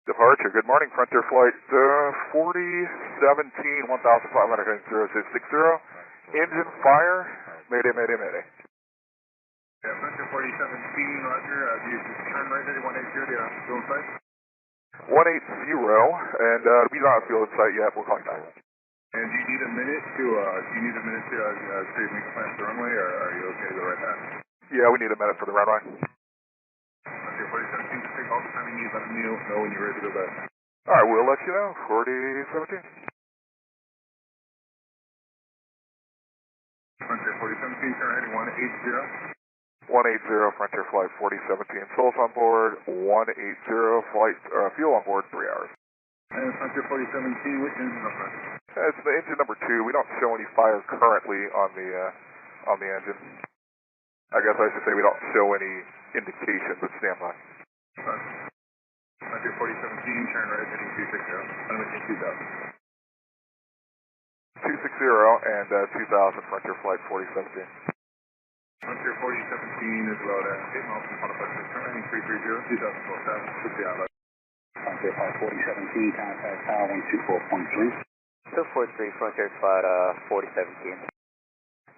Departure. Good morning, Frontier Flight 4017, 1500, 0660. Engine fire. Mayday, mayday, mayday. Yeah, Frontier 4017, roger. Do you turn right at 180, do you still in sight? 180, and we don't have fuel in sight yet. We'll call you back. And do you need a minute to, make plans for the runway, or are you okay to go right back? Yeah, we need a minute for the runway. Frontier 4017, just take all the time you need, let me know when you're ready to go back. All right, we'll let you know. 4017. Frontier 4017, turn right at 180. 180, Frontier Flight 4017. Souls on board, 180, flight, fuel on board, 3 hours. And Frontier 4017, which engine number? It's the engine number 2. We don't show any fire currently on the engine. I guess I should say we don't show any indication, but stand by. Frontier 4017, turn right heading 260. I'm going to 2000. 260 and 2000, Frontier Flight 4017. Frontier 4017 is about 8 miles from Pontiac, turn heading 330, 2012, 60 hours. Frontier Flight 4017, contact tower 124.3. 243, Frontier Flight 4017.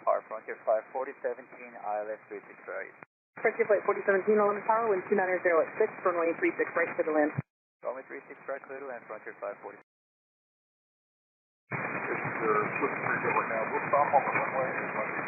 Our Frontier Flight 4017, ILS 36 right. Frontier Flight 4017, Element Tower, wind 290 at 6, runway 36 right for the land. Runway 36 right, clear to land, Frontier Flight 40. They're looking pretty good right now. We'll stop on the runway and let me